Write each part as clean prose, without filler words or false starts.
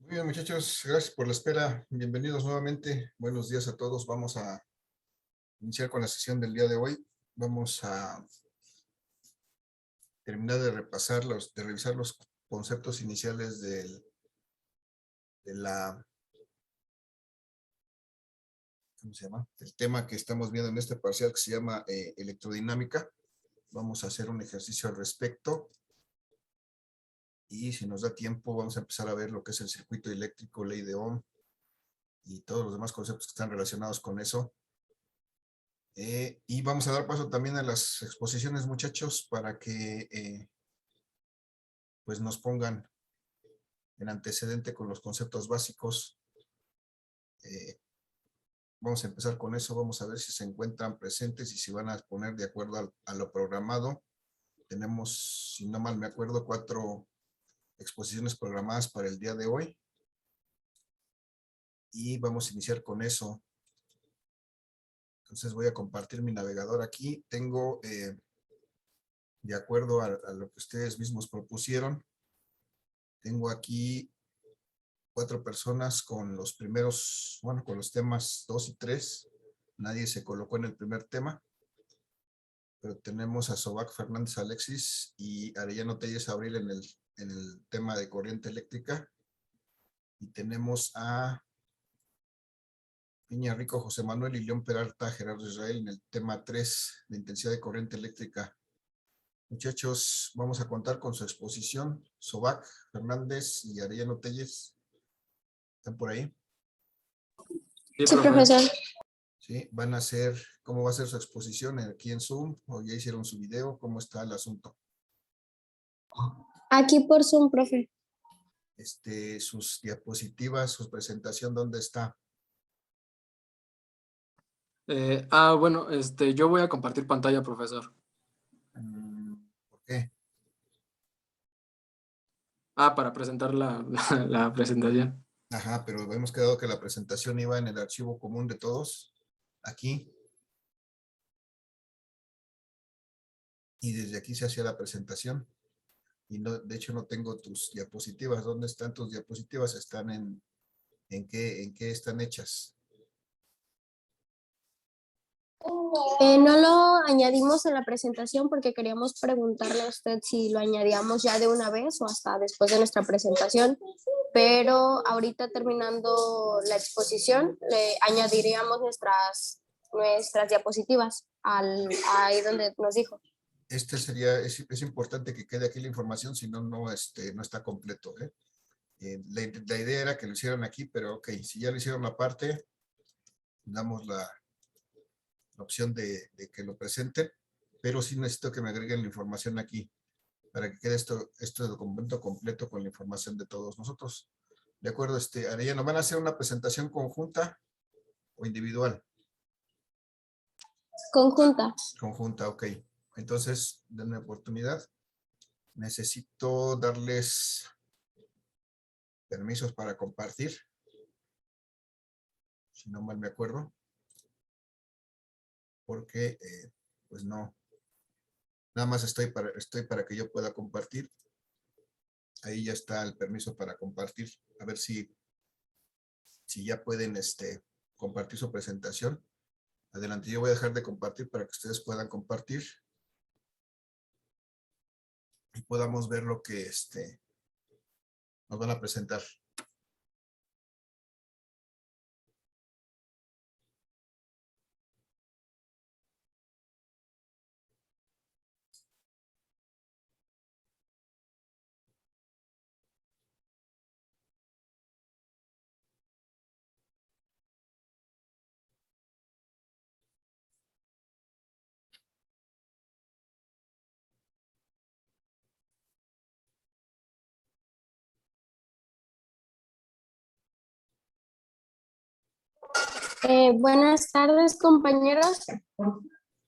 Muy bien, muchachos, gracias por la espera. Bienvenidos nuevamente. Buenos días a todos. Vamos a iniciar con la sesión del día de hoy. Vamos a terminar de revisar los conceptos iniciales ¿cómo se llama? El tema que estamos viendo en este parcial que se llama electrodinámica. Vamos a hacer un ejercicio al respecto. Y si nos da tiempo, vamos a empezar a ver lo que es el circuito eléctrico, ley de Ohm y todos los demás conceptos que están relacionados con eso. Y vamos a dar paso también a las exposiciones, muchachos, para que pues nos pongan en antecedente con los conceptos básicos. Vamos a empezar con eso. Vamos a ver si se encuentran presentes y si van a poner de acuerdo a lo programado. Tenemos, si no mal me acuerdo, 4 exposiciones programadas para el día de hoy. Y vamos a iniciar con eso. Entonces voy a compartir mi navegador aquí. Tengo, de acuerdo a lo que ustedes mismos propusieron, tengo aquí 4 personas con los primeros, bueno, con los temas 2 y 3. Nadie se colocó en el primer tema, pero tenemos a Sobac Fernández Alexis y Arellano Telles Abril en el tema de corriente eléctrica. Y tenemos a Piña Rico José Manuel y León Peralta Gerardo Israel en el tema 3 de intensidad de corriente eléctrica. Muchachos, vamos a contar con su exposición. Sobac Fernández y Arellano Telles, ¿están por ahí? Sí, profesor. Sí, van a hacer, ¿cómo va a ser su exposición aquí en Zoom? ¿O ya hicieron su video? ¿Cómo está el asunto? Aquí por Zoom, profe. Sus diapositivas, su presentación, ¿dónde está? Bueno, yo voy a compartir pantalla, profesor. ¿Por qué? Para presentar la presentación. Ajá, pero hemos quedado que la presentación iba en el archivo común de todos, aquí. Y desde aquí se hacía la presentación. Y no, de hecho no tengo tus diapositivas. ¿Dónde están tus diapositivas? ¿Están en qué están hechas? No lo añadimos en la presentación porque queríamos preguntarle a usted si lo añadíamos ya de una vez o hasta después de nuestra presentación, pero ahorita terminando la exposición le añadiríamos nuestras diapositivas ahí donde nos dijo. Es importante que quede aquí la información, si no, no está completo. La idea era que lo hicieran aquí, pero ok, si ya lo hicieron aparte, damos la opción de que lo presenten, pero sí necesito que me agreguen la información aquí, para que quede este documento completo con la información de todos nosotros. De acuerdo, Arellano, ¿van a hacer una presentación conjunta o individual? Conjunta. Conjunta, ok. Entonces, denme oportunidad. Necesito darles permisos para compartir. Si no mal me acuerdo. Porque, pues no. Nada más estoy para que yo pueda compartir. Ahí ya está el permiso para compartir. A ver si ya pueden compartir su presentación. Adelante, yo voy a dejar de compartir para que ustedes puedan compartir. Y podamos ver lo que nos van a presentar. Buenas tardes, compañeros.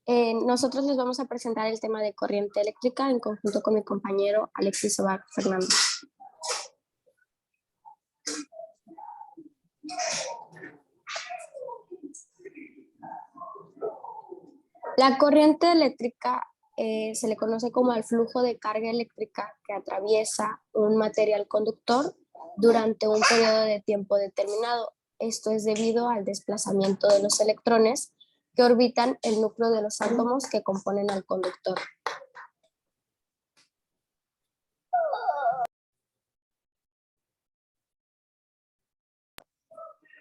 Nosotros les vamos a presentar el tema de corriente eléctrica en conjunto con mi compañero Alexis Sobac Fernández. La corriente eléctrica se le conoce como el flujo de carga eléctrica que atraviesa un material conductor durante un periodo de tiempo determinado. Esto es debido al desplazamiento de los electrones que orbitan el núcleo de los átomos que componen al conductor.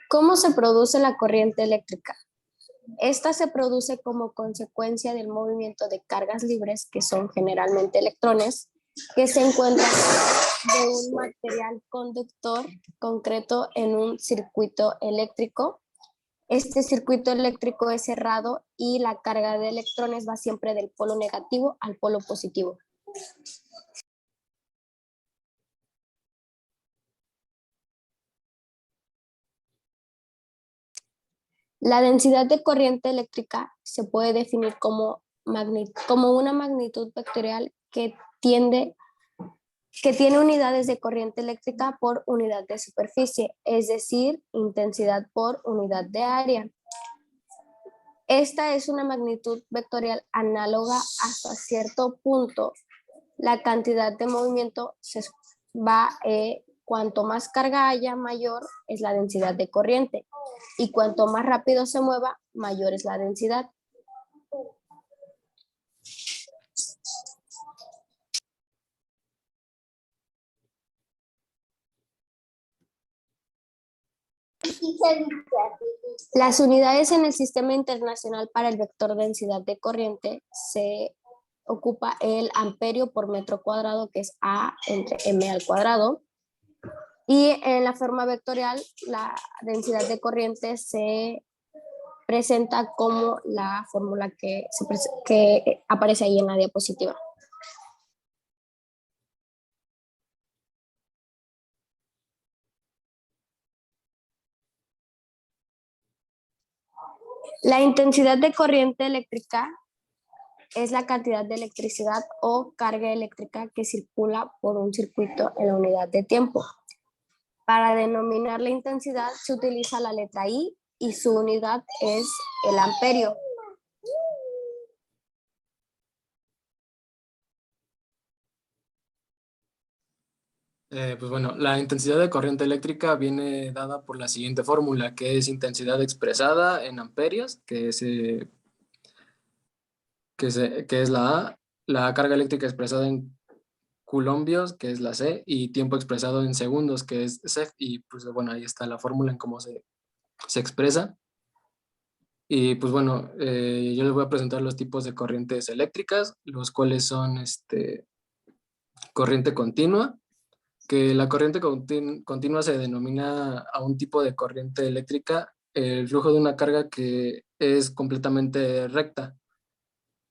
¿Cómo se produce la corriente eléctrica? Esta se produce como consecuencia del movimiento de cargas libres, que son generalmente electrones, que se encuentran de un material conductor concreto en un circuito eléctrico. Este circuito eléctrico es cerrado y la carga de electrones va siempre del polo negativo al polo positivo. La densidad de corriente eléctrica se puede definir como una magnitud vectorial que tiene unidades de corriente eléctrica por unidad de superficie, es decir, intensidad por unidad de área. Esta es una magnitud vectorial análoga hasta cierto punto. La cantidad de movimiento cuanto más carga haya, mayor es la densidad de corriente, y cuanto más rápido se mueva, mayor es la densidad. Las unidades en el Sistema Internacional para el Vector Densidad de Corriente se ocupa el amperio por metro cuadrado, que es A entre M al cuadrado. Y en la forma vectorial, la densidad de corriente se presenta como la fórmula que aparece ahí en la diapositiva. La intensidad de corriente eléctrica es la cantidad de electricidad o carga eléctrica que circula por un circuito en la unidad de tiempo. Para denominar la intensidad se utiliza la letra I y su unidad es el amperio. Pues bueno, la intensidad de corriente eléctrica viene dada por la siguiente fórmula, que es intensidad expresada en amperios, que es la A, la carga eléctrica expresada en coulombios, que es la C, y tiempo expresado en segundos, que es C, y pues bueno, ahí está la fórmula en cómo se expresa. Y pues bueno, yo les voy a presentar los tipos de corrientes eléctricas, los cuales son corriente continua, que la corriente continua se denomina a un tipo de corriente eléctrica el flujo de una carga que es completamente recta.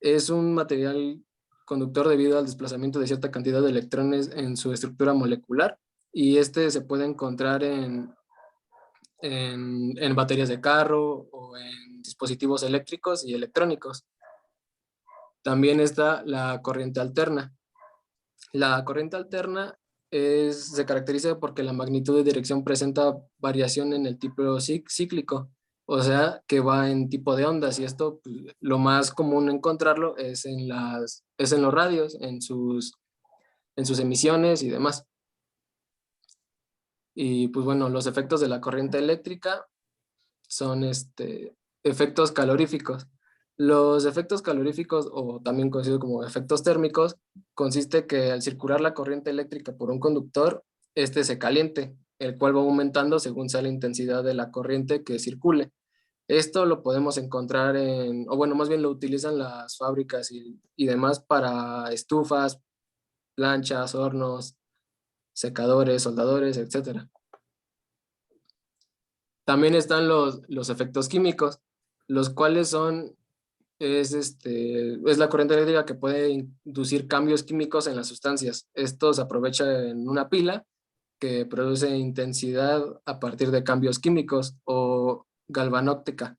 Es un material conductor debido al desplazamiento de cierta cantidad de electrones en su estructura molecular, y este se puede encontrar en baterías de carro o en dispositivos eléctricos y electrónicos. También está la corriente alterna. La corriente alterna se caracteriza porque la magnitud de dirección presenta variación en el tipo cíclico, o sea, que va en tipo de ondas, y esto pues, lo más común encontrarlo es en los radios, en sus emisiones y demás. Y pues bueno, los efectos de la corriente eléctrica son efectos caloríficos. Los efectos caloríficos, o también conocidos como efectos térmicos, consiste que al circular la corriente eléctrica por un conductor, este se caliente, el cual va aumentando según sea la intensidad de la corriente que circule. Esto lo podemos encontrar o bueno, más bien lo utilizan las fábricas y demás para estufas, planchas, hornos, secadores, soldadores, etcétera. También están los efectos químicos, los cuales es la corriente eléctrica que puede inducir cambios químicos en las sustancias. Esto se aprovecha en una pila que produce intensidad a partir de cambios químicos, o galvanóptica,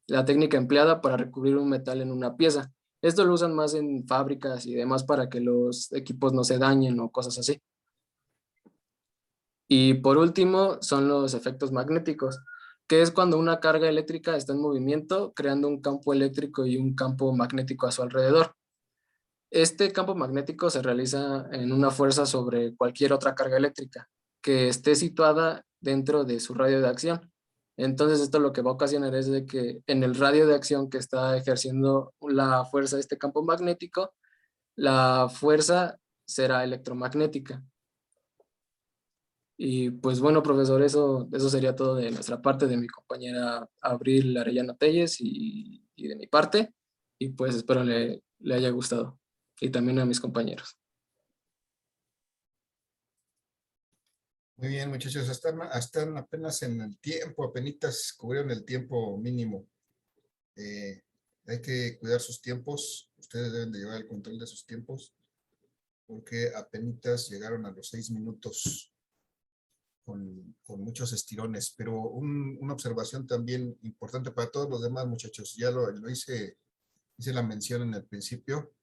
la técnica empleada para recubrir un metal en una pieza. Esto lo usan más en fábricas y demás para que los equipos no se dañen o cosas así. Y por último son los efectos magnéticos, que es cuando una carga eléctrica está en movimiento, creando un campo eléctrico y un campo magnético a su alrededor. Este campo magnético se realiza en una fuerza sobre cualquier otra carga eléctrica. que esté situada dentro de su radio de acción. Entonces esto lo que va a ocasionar es de que en el radio de acción que está ejerciendo la fuerza de este campo magnético, la fuerza será electromagnética. Y pues bueno, profesor, eso sería todo de nuestra parte, de mi compañera Abril Arellano Telles y de mi parte. Y pues espero le haya gustado. Y también a mis compañeros. Muy bien, muchachos, están apenas en el tiempo, apenas cubrieron el tiempo mínimo. Hay que cuidar sus tiempos, ustedes deben de llevar el control de sus tiempos, porque apenas llegaron a los 6 minutos con muchos estirones, pero una observación también importante para todos los demás, muchachos, ya lo hice la mención en el principio,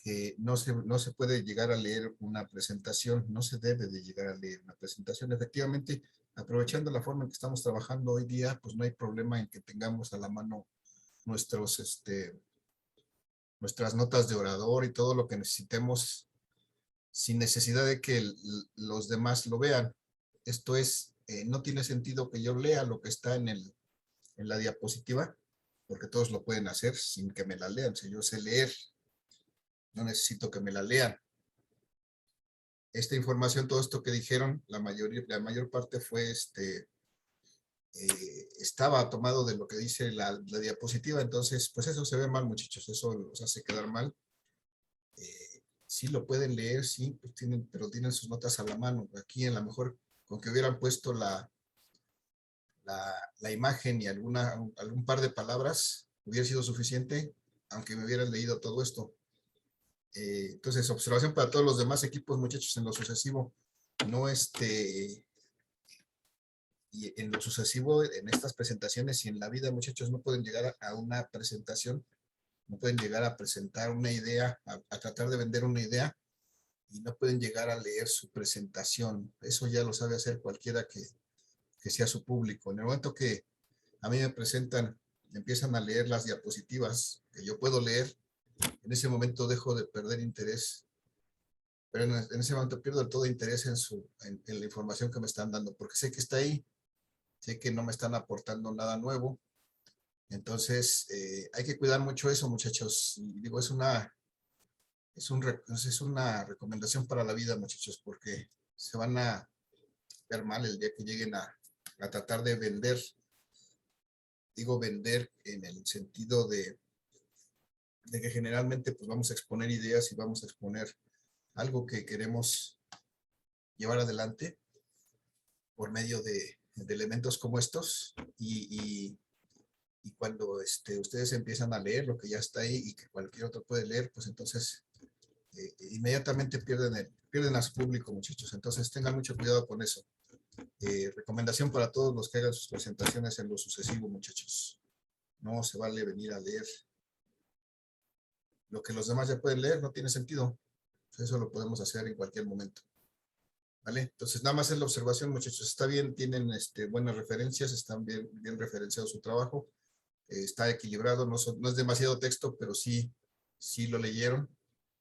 que no se puede llegar a leer una presentación, no se debe de llegar a leer una presentación. Efectivamente, aprovechando la forma en que estamos trabajando hoy día, pues no hay problema en que tengamos a la mano nuestras notas de orador y todo lo que necesitemos sin necesidad de que los demás lo vean. Esto es, no tiene sentido que yo lea lo que está en la diapositiva, porque todos lo pueden hacer sin que me la lean. Si yo sé leer, no necesito que me la lean. Esta información, todo esto que dijeron, la mayor parte fue estaba tomado de lo que dice la diapositiva, entonces pues eso se ve mal, muchachos, eso los hace quedar mal. Sí lo pueden leer, sí, pues pero tienen sus notas a la mano. Aquí a lo mejor con que hubieran puesto la imagen y algún par de palabras hubiera sido suficiente, aunque me hubieran leído todo esto. Entonces, observación para todos los demás equipos, muchachos, en lo sucesivo. No y en lo sucesivo, en estas presentaciones y en la vida, muchachos, no pueden llegar a una presentación, no pueden llegar a presentar una idea, a tratar de vender una idea, y no pueden llegar a leer su presentación. Eso ya lo sabe hacer cualquiera que sea su público. En el momento que a mí me presentan, empiezan a leer las diapositivas que yo puedo leer, en ese momento dejo de perder interés. Pero en ese momento pierdo todo interés en la información que me están dando, porque sé que está ahí, sé que no me están aportando nada nuevo. Entonces, hay que cuidar mucho eso, muchachos. Y digo, es una recomendación para la vida, muchachos, porque se van a ver mal el día que lleguen a tratar de vender. Digo vender en el sentido de que generalmente pues vamos a exponer ideas y vamos a exponer algo que queremos llevar adelante por medio de elementos como estos y cuando ustedes empiezan a leer lo que ya está ahí y que cualquier otro puede leer, pues entonces inmediatamente pierden a su público, muchachos. Entonces tengan mucho cuidado con eso. Recomendación para todos los que hagan sus presentaciones en lo sucesivo, muchachos. No se vale venir a leer lo que los demás ya pueden leer, no tiene sentido. Eso lo podemos hacer en cualquier momento. ¿Vale? Entonces, nada más es la observación, muchachos. Está bien, tienen buenas referencias, están bien referenciado su trabajo, está equilibrado, no es demasiado texto, pero sí lo leyeron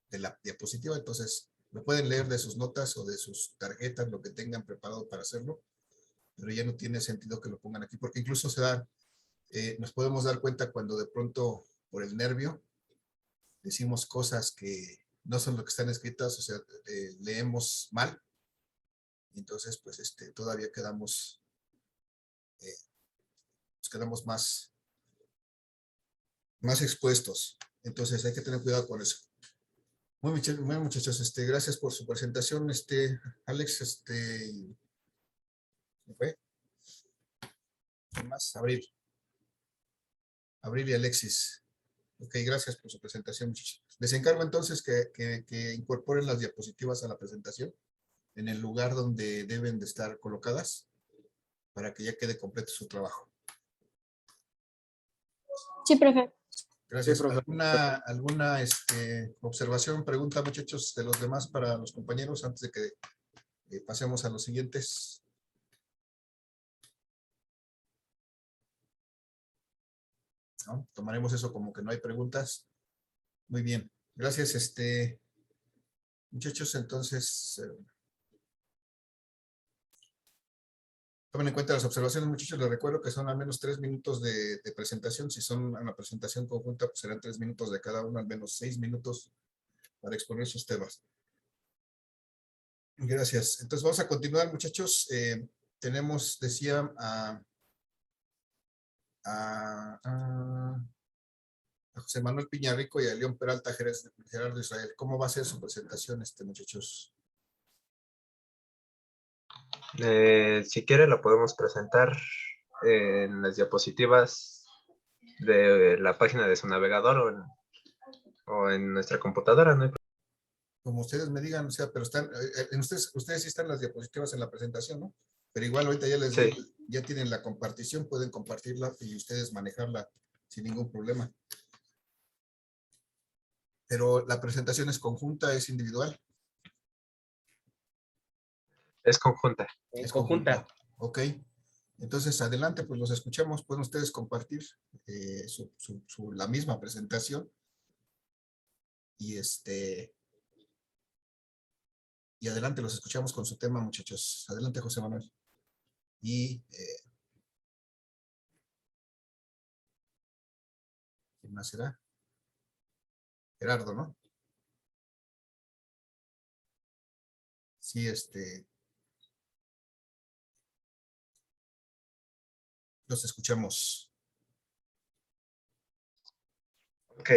de la diapositiva, entonces lo pueden leer de sus notas o de sus tarjetas, lo que tengan preparado para hacerlo, pero ya no tiene sentido que lo pongan aquí, porque incluso nos podemos dar cuenta cuando de pronto, por el nervio, decimos cosas que no son lo que están escritas, o sea, leemos mal, y entonces pues todavía quedamos más expuestos. Entonces hay que tener cuidado con eso. Muy bien, muchachos, gracias por su presentación, Alex, ¿me fue? ¿Qué más? Abril y Alexis. Ok, gracias por su presentación, muchachos. Les encargo entonces que incorporen las diapositivas a la presentación en el lugar donde deben de estar colocadas para que ya quede completo su trabajo. Sí, profe. Gracias. Sí, profe. ¿Alguna observación, pregunta, muchachos, de los demás para los compañeros antes de que pasemos a los siguientes? ¿No? Tomaremos eso como que no hay preguntas. Muy bien. Gracias, muchachos. Entonces, Tomen en cuenta las observaciones, muchachos. Les recuerdo que son al menos 3 minutos de presentación. Si son una presentación conjunta, pues serán 3 minutos de cada uno, al menos 6 minutos para exponer sus temas. Gracias. Entonces vamos a continuar, muchachos. Tenemos, decía, a José Manuel Piñarrico y a León Peralta Gerardo Israel. ¿Cómo va a ser su presentación, muchachos? Si quiere, lo podemos presentar en las diapositivas de la página de su navegador o en nuestra computadora, ¿no? Como ustedes me digan, o sea, pero están, ustedes sí están las diapositivas en la presentación, ¿no? Pero igual ahorita ya les digo, ya tienen la compartición, pueden compartirla y ustedes manejarla sin ningún problema. Pero la presentación es conjunta, es individual. Es conjunta. Es conjunta. Ok. Entonces, adelante, pues los escuchamos. Pueden ustedes compartir la misma presentación. Y y adelante, los escuchamos con su tema, muchachos. Adelante, José Manuel. Y ¿quién más será? Gerardo, ¿no? Sí, los escuchamos. Ok,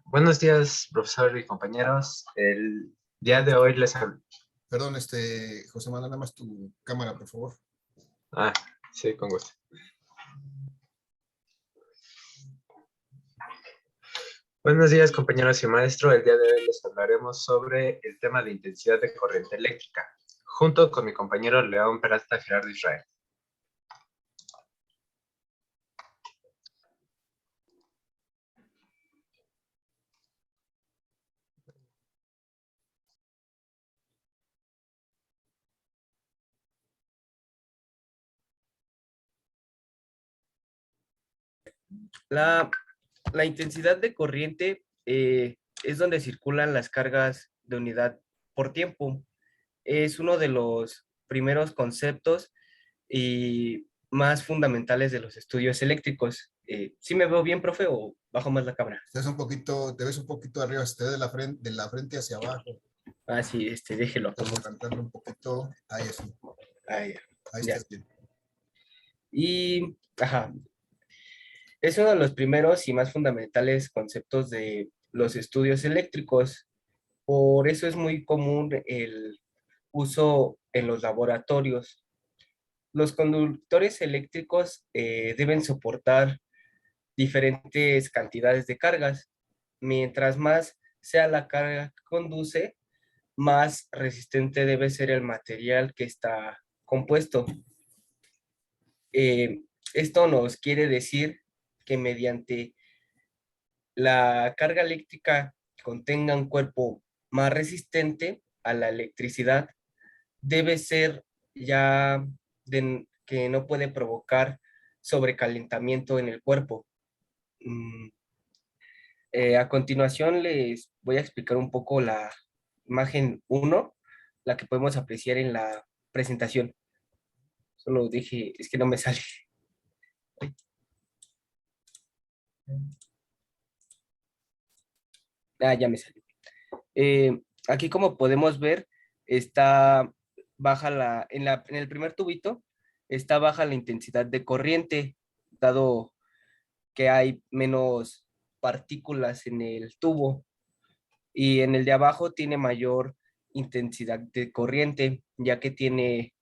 buenos días, profesor y compañeros. El día de hoy les hablo. Perdón, José Manuel, nada más tu cámara, por favor. Ah, sí, con gusto. Buenos días, compañeros y maestro. El día de hoy les hablaremos sobre el tema de intensidad de corriente eléctrica, junto con mi compañero León Peralta Gerardo Israel. La intensidad de corriente es donde circulan las cargas de unidad por tiempo. Es uno de los primeros conceptos y más fundamentales de los estudios eléctricos. ¿Sí me veo bien, profe, o bajo más la cámara? Te ves un poquito arriba, te ves de la frente hacia abajo. Ah, sí, déjelo. Vamos a levantarlo un poquito. Ahí así. Ahí Ahí estás bien. Y, ajá, es uno de los primeros y más fundamentales conceptos de los estudios eléctricos. Por eso es muy común el uso en los laboratorios. Los conductores eléctricos deben soportar diferentes cantidades de cargas. Mientras más sea la carga que conduce, más resistente debe ser el material que está compuesto. Esto nos quiere decir que mediante la carga eléctrica contenga un cuerpo más resistente a la electricidad, debe ser ya que no puede provocar sobrecalentamiento en el cuerpo. A continuación les voy a explicar un poco la imagen 1, la que podemos apreciar en la presentación. Solo dije, es que no me sale. Ya me salió. Aquí como podemos ver, está baja en el primer tubito, está baja la intensidad de corriente, dado que hay menos partículas en el tubo. Y en el de abajo tiene mayor intensidad de corriente, ya que tiene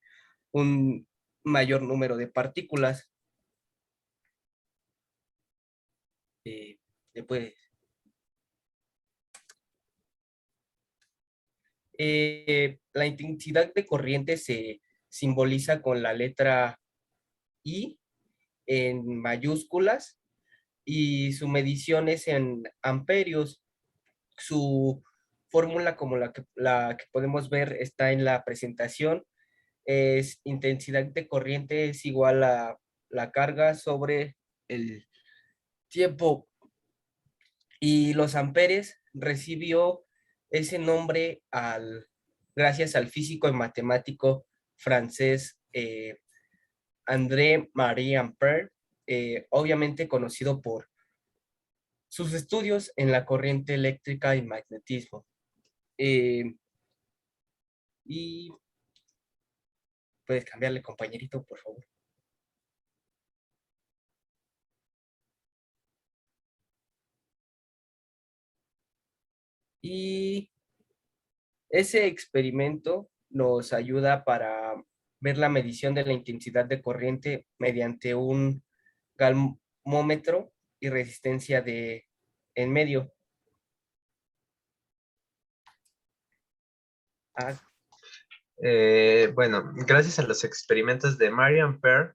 un mayor número de partículas. Después, la intensidad de corriente se simboliza con la letra I en mayúsculas y su medición es en amperios. Su fórmula, como la que podemos ver, está en la presentación. Es intensidad de corriente es igual a la carga sobre el tiempo. Y los amperes recibió ese nombre gracias al físico y matemático francés André-Marie Ampère, obviamente conocido por sus estudios en la corriente eléctrica y magnetismo. Y puedes cambiarle, compañerito, por favor. Y ese experimento nos ayuda para ver la medición de la intensidad de corriente mediante un galmómetro y resistencia en medio. Bueno, gracias a los experimentos de Marie Ampère,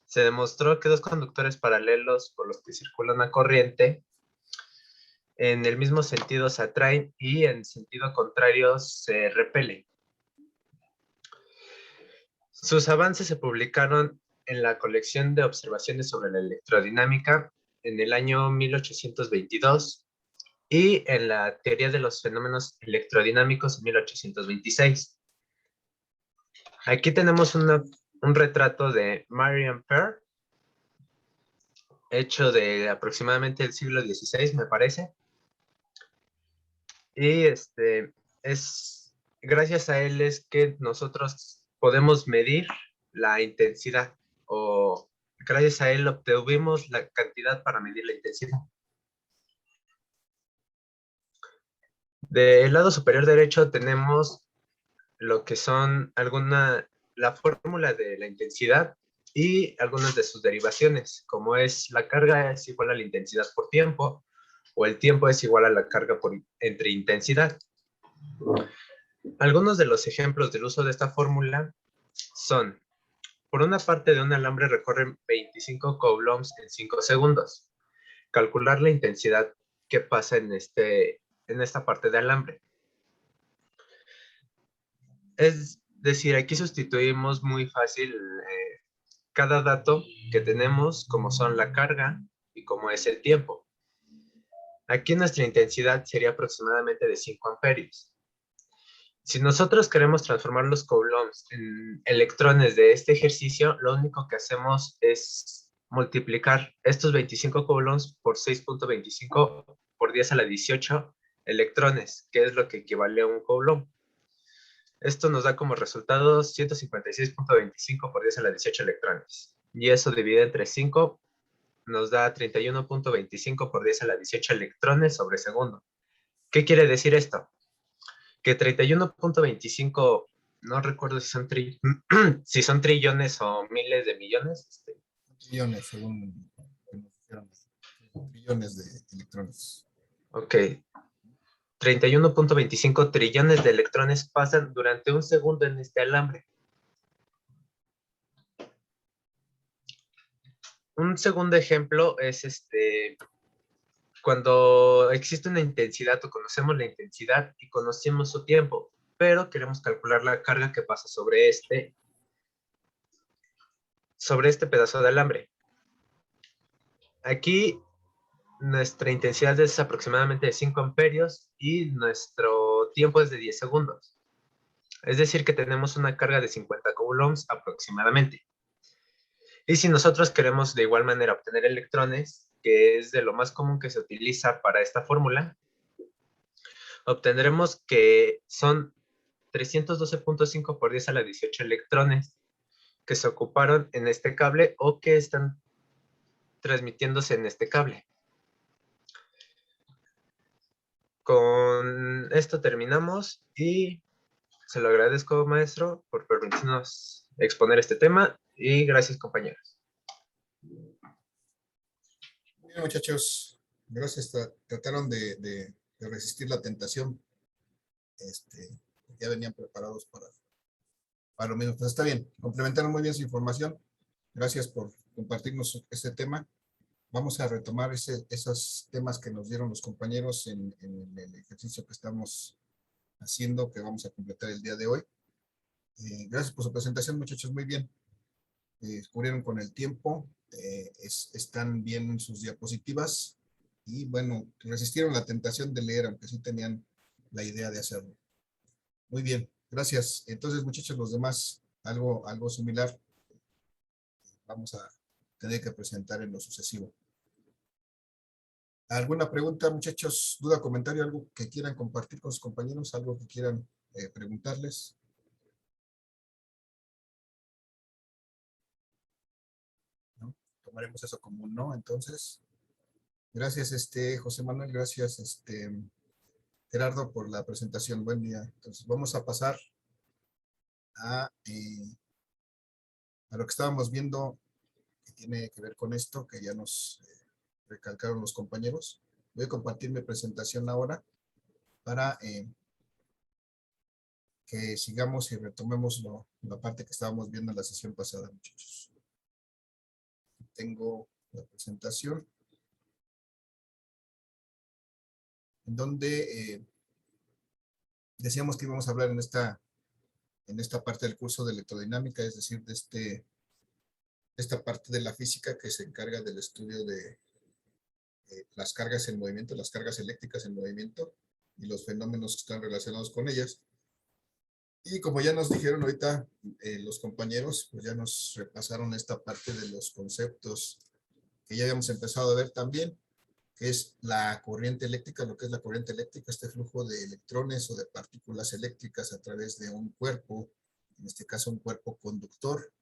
se demostró que dos conductores paralelos por los que circula una corriente en el mismo sentido se atraen y en sentido contrario se repelen. Sus avances se publicaron en la colección de observaciones sobre la electrodinámica en el año 1822 y en la teoría de los fenómenos electrodinámicos en 1826. Aquí tenemos un retrato de Marie Ampère, hecho de aproximadamente el siglo XVI, me parece. Y gracias a él es que nosotros podemos medir la intensidad, o gracias a él obtuvimos la cantidad para medir la intensidad. Del lado superior derecho tenemos lo que son la fórmula de la intensidad y algunas de sus derivaciones, como es la carga es igual a la intensidad por tiempo, o el tiempo es igual a la carga entre intensidad. Algunos de los ejemplos del uso de esta fórmula son: por una parte de un alambre recorren 25 coulombs en 5 segundos. Calcular la intensidad que pasa en esta parte de alambre. Es decir, aquí sustituimos muy fácil cada dato que tenemos, como son la carga y como es el tiempo. Aquí nuestra intensidad sería aproximadamente de 5 amperios. Si nosotros queremos transformar los coulombs en electrones de este ejercicio, lo único que hacemos es multiplicar estos 25 coulombs por 6.25 por 10 a la 18 electrones, que es lo que equivale a un coulomb. Esto nos da como resultado 156.25 por 10 a la 18 electrones. Y eso dividido entre 5 nos da 31.25 por 10 a la 18 electrones sobre segundo. ¿Qué quiere decir esto? Que 31.25, no recuerdo si son trillones o miles de millones. Trillones, según que nos dijeron. Trillones de electrones. Ok. 31.25 trillones de electrones pasan durante un segundo en este alambre. Un segundo ejemplo es cuando existe una intensidad o conocemos la intensidad y conocemos su tiempo, pero queremos calcular la carga que pasa sobre este pedazo de alambre. Aquí nuestra intensidad es aproximadamente de 5 amperios y nuestro tiempo es de 10 segundos. Es decir, que tenemos una carga de 50 coulombs aproximadamente. Y si nosotros queremos de igual manera obtener electrones, que es de lo más común que se utiliza para esta fórmula, obtendremos que son 312.5 por 10 a la 18 electrones que se ocuparon en este cable o que están transmitiéndose en este cable. Con esto terminamos y se lo agradezco, maestro, por permitirnos exponer este tema y gracias, compañeros. Bien, muchachos, gracias. Trataron de resistir la tentación. Ya venían preparados para lo mismo. Pues está bien, complementaron muy bien su información. Gracias por compartirnos este tema. Vamos a retomar esos temas que nos dieron los compañeros en el ejercicio que estamos haciendo, que vamos a completar el día de hoy. Gracias por su presentación, muchachos, muy bien. Cubrieron con el tiempo, están bien en sus diapositivas y bueno, resistieron la tentación de leer, aunque sí tenían la idea de hacerlo. Muy bien, gracias. Entonces, muchachos, los demás, algo similar. vamos a tener que presentar en lo sucesivo. ¿Alguna pregunta, muchachos? ¿Duda, comentario, algo que quieran compartir con sus compañeros? ¿Algo que quieran preguntarles? ¿No? Tomaremos eso como un no, entonces. Gracias, José Manuel. Gracias, Gerardo, por la presentación. Buen día. Entonces, vamos a pasar a lo que estábamos viendo, que tiene que ver con esto, que ya nos recalcaron los compañeros. Voy a compartir mi presentación ahora para que sigamos y retomemos la parte que estábamos viendo en la sesión pasada, muchachos. Tengo la presentación en donde decíamos que íbamos a hablar en esta parte del curso de electrodinámica, es decir, de esta parte de la física que se encarga del estudio de las cargas en movimiento, las cargas eléctricas en movimiento y los fenómenos que están relacionados con ellas. Y como ya nos dijeron ahorita los compañeros, pues ya nos repasaron esta parte de los conceptos que ya habíamos empezado a ver también, que es la corriente eléctrica, lo que es la corriente eléctrica, este flujo de electrones o de partículas eléctricas a través de un cuerpo, en este caso un cuerpo conductor,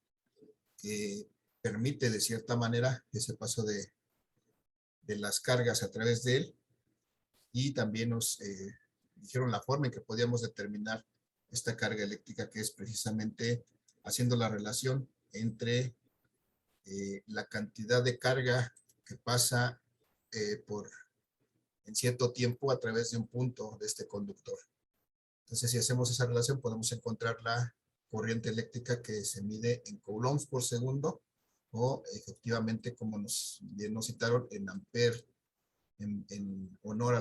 que permite de cierta manera ese paso de las cargas a través de él, y también nos dijeron la forma en que podíamos determinar esta carga eléctrica, que es precisamente haciendo la relación entre la cantidad de carga que pasa en cierto tiempo a través de un punto de este conductor. Entonces, si hacemos esa relación, podemos encontrar la corriente eléctrica que se mide en coulombs por segundo, o efectivamente, como bien nos citaron, en ampere, en honor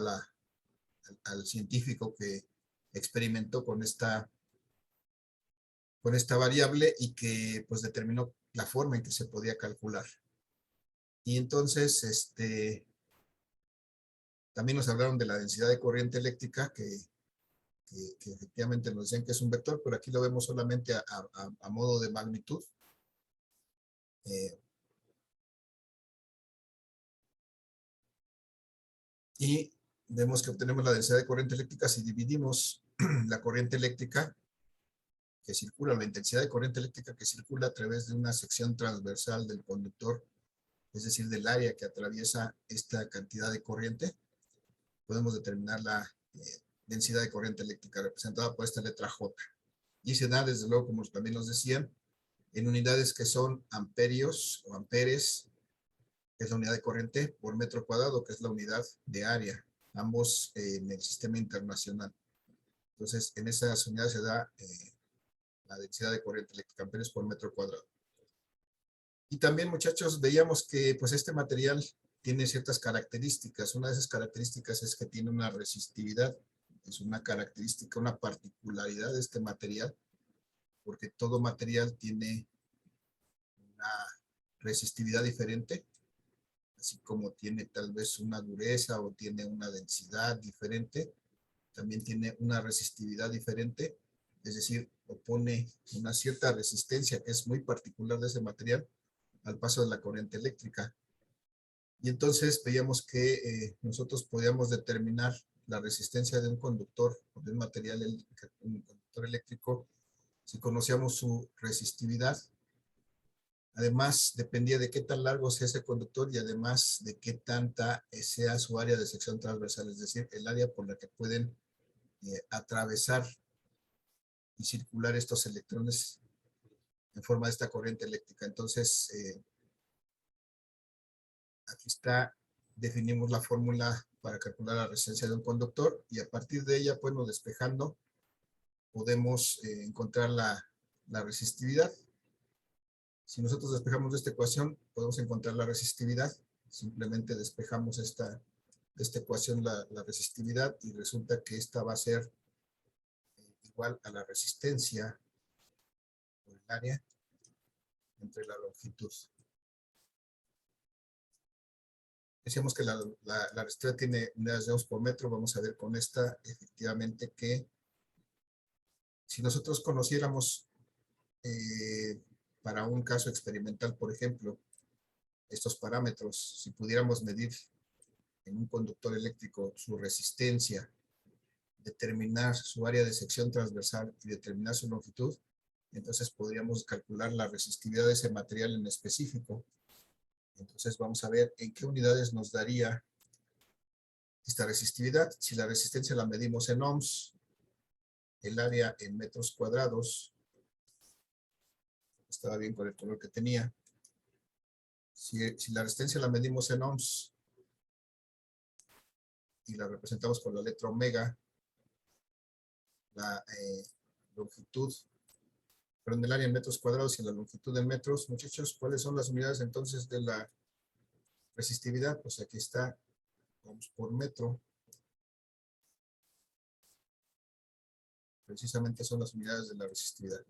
al científico que experimentó con esta variable y que pues determinó la forma en que se podía calcular. Y entonces, también nos hablaron de la densidad de corriente eléctrica, que efectivamente nos decían que es un vector, pero aquí lo vemos solamente a modo de magnitud. Y vemos que obtenemos la densidad de corriente eléctrica si dividimos la corriente eléctrica que circula, la intensidad de corriente eléctrica que circula a través de una sección transversal del conductor, es decir, del área que atraviesa esta cantidad de corriente. Podemos determinar la densidad de corriente eléctrica representada por esta letra J. Y se da, desde luego, como también nos decían, en unidades que son amperios o amperes, que es la unidad de corriente, por metro cuadrado, que es la unidad de área, ambos en el sistema internacional. Entonces, en esas unidades se da la densidad de corriente eléctrica, amperes por metro cuadrado. Y también, muchachos, veíamos que pues este material tiene ciertas características. Una de esas características es que tiene una resistividad. Es una característica, una particularidad de este material, porque todo material tiene una resistividad diferente, así como tiene tal vez una dureza o tiene una densidad diferente, también tiene una resistividad diferente, es decir, opone una cierta resistencia que es muy particular de ese material al paso de la corriente eléctrica. Y entonces veíamos que nosotros podíamos determinar la resistencia de un conductor o de un material, un conductor eléctrico, si conocíamos su resistividad. Además, dependía de qué tan largo sea ese conductor y además de qué tanta sea su área de sección transversal, es decir, el área por la que pueden atravesar y circular estos electrones en forma de esta corriente eléctrica. Entonces, aquí está, definimos la fórmula para calcular la resistencia de un conductor y a partir de ella, bueno, despejando, podemos encontrar la resistividad. Si nosotros despejamos de esta ecuación, podemos encontrar la resistividad. Simplemente despejamos de esta ecuación la resistividad y resulta que esta va a ser igual a la resistencia por el área entre la longitud. Decíamos que la resistividad tiene unidades de ohms por metro. Vamos a ver con esta efectivamente que si nosotros conociéramos para un caso experimental, por ejemplo, estos parámetros, si pudiéramos medir en un conductor eléctrico su resistencia, determinar su área de sección transversal y determinar su longitud, entonces podríamos calcular la resistividad de ese material en específico. Entonces vamos a ver en qué unidades nos daría esta resistividad. Si la resistencia la medimos en ohms, el área en metros cuadrados, estaba bien con el color que tenía. Si la resistencia la medimos en ohms y la representamos con la letra omega, la longitud, perdón, el área en metros cuadrados y la longitud en metros, muchachos, ¿cuáles son las unidades entonces de la resistividad? Pues aquí está, ohms por metro. Precisamente son las unidades de la resistividad.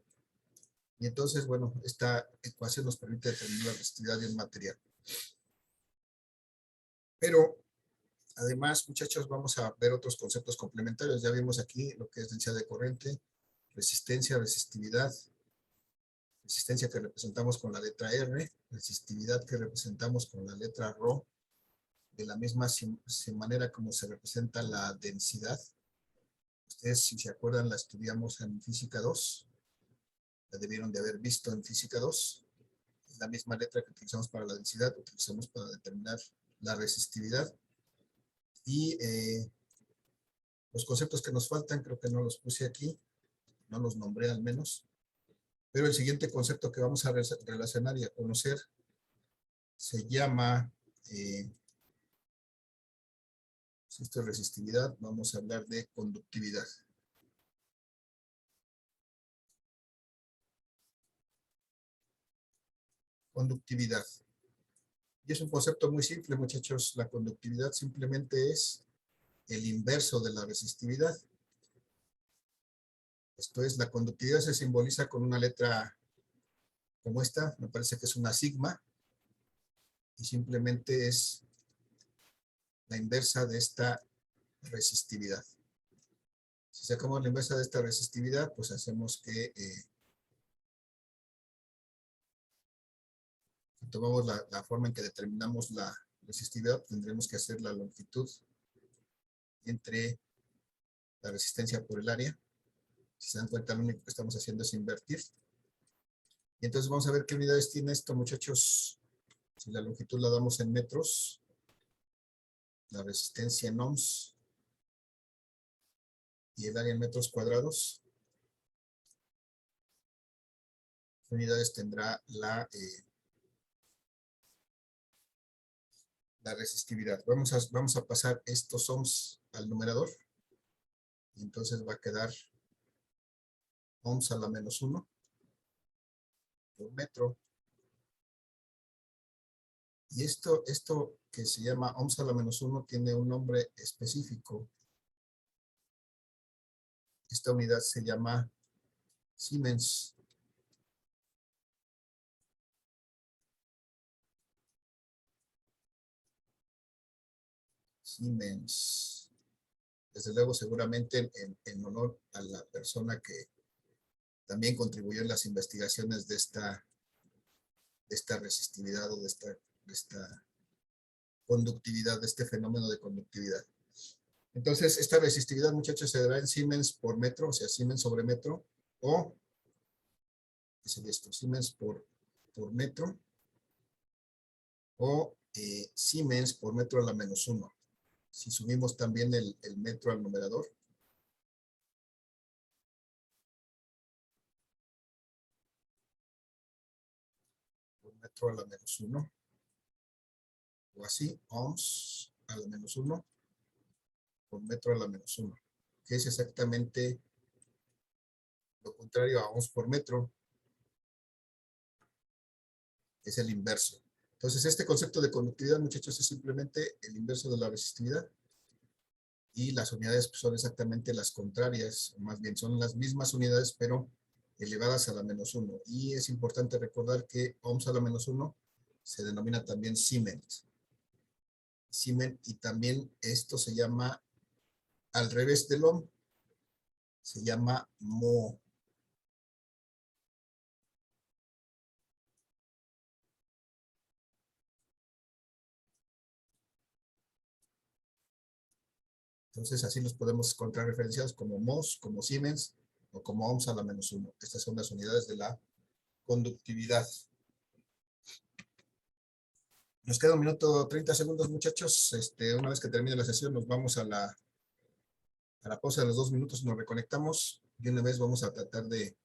Y entonces, bueno, esta ecuación nos permite determinar la resistividad de un material. Pero, además, muchachos, vamos a ver otros conceptos complementarios. Ya vimos aquí lo que es densidad de corriente, resistencia, resistividad, resistencia que representamos con la letra R, resistividad que representamos con la letra ρ, de la misma manera como se representa la densidad. Ustedes, si se acuerdan, la estudiamos en Física 2. La debieron de haber visto en Física 2. Es la misma letra que utilizamos para la densidad, utilizamos para determinar la resistividad. Y los conceptos que nos faltan, creo que no los puse aquí, no los nombré al menos. Pero el siguiente concepto que vamos a relacionar y a conocer se llama, si esto es resistividad, vamos a hablar de conductividad. Conductividad. Y es un concepto muy simple, muchachos. La conductividad simplemente es el inverso de la resistividad. Esto es, la conductividad se simboliza con una letra como esta, me parece que es una sigma, y simplemente es la inversa de esta resistividad. Si sacamos la inversa de esta resistividad, pues hacemos que si tomamos la forma en que determinamos la resistividad, tendremos que hacer la longitud entre la resistencia por el área. Si se dan cuenta, lo único que estamos haciendo es invertir. Y entonces vamos a ver qué unidades tiene esto, muchachos. Si la longitud la damos en metros, la resistencia en ohms y el área en metros cuadrados, ¿qué unidades tendrá la resistividad? Vamos a pasar estos ohms al numerador. Y entonces va a quedar ohms a la menos 1 por metro. Y esto que se llama ohms a la menos 1 tiene un nombre específico. Esta unidad se llama Siemens. Siemens. Desde luego, seguramente en honor a la persona que también contribuyó en las investigaciones de esta resistividad o de esta conductividad, de este fenómeno de conductividad. Entonces, esta resistividad, muchachos, se dará en Siemens por metro, o sea, Siemens sobre metro, o, ¿qué sería esto? Siemens por metro, o Siemens por metro a la menos 1. Si subimos también el metro al numerador, por metro a la menos 1, o así, ohms a la menos 1, por metro a la menos 1, que es exactamente lo contrario a ohms por metro, que es el inverso. Entonces, este concepto de conductividad, muchachos, es simplemente el inverso de la resistividad. Y las unidades son exactamente las contrarias, o más bien son las mismas unidades, pero elevadas a la menos 1. Y es importante recordar que ohms a la menos 1 se denomina también Siemens. Siemens, y también esto se llama, al revés del ohm, se llama mho. Entonces así los podemos encontrar referenciados como mos, como Siemens o como ohms a la menos 1. Estas son las unidades de la conductividad. Nos queda 1 minuto 30 segundos, muchachos. Una vez que termine la sesión, nos vamos a la pausa de los 2 minutos, nos reconectamos y una vez vamos a tratar de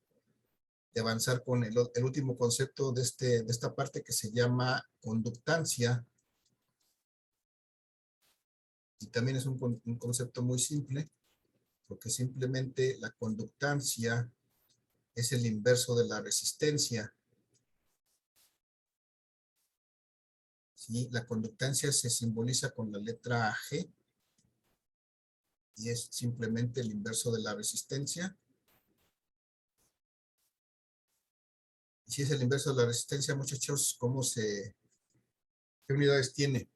avanzar con el último concepto de esta parte que se llama conductancia. Y también es un concepto muy simple, porque simplemente la conductancia es el inverso de la resistencia. ¿Sí? La conductancia se simboliza con la letra G y es simplemente el inverso de la resistencia. Y si es el inverso de la resistencia, muchachos, ¿qué unidades tiene?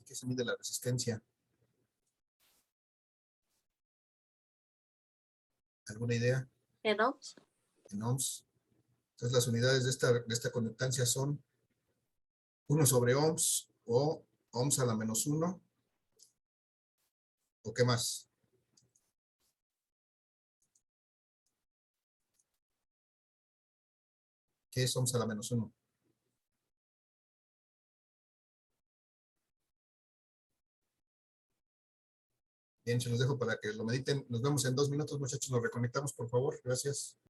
¿Qué se mide la resistencia? ¿Alguna idea? ¿En ohms? En ohms. Entonces las unidades de esta conductancia son 1 sobre ohms o ohms a la menos 1. ¿O qué más? ¿Qué es ohms a la menos 1? Bien, se los dejo para que lo mediten. Nos vemos en 2 minutos, muchachos. Nos reconectamos, por favor. Gracias.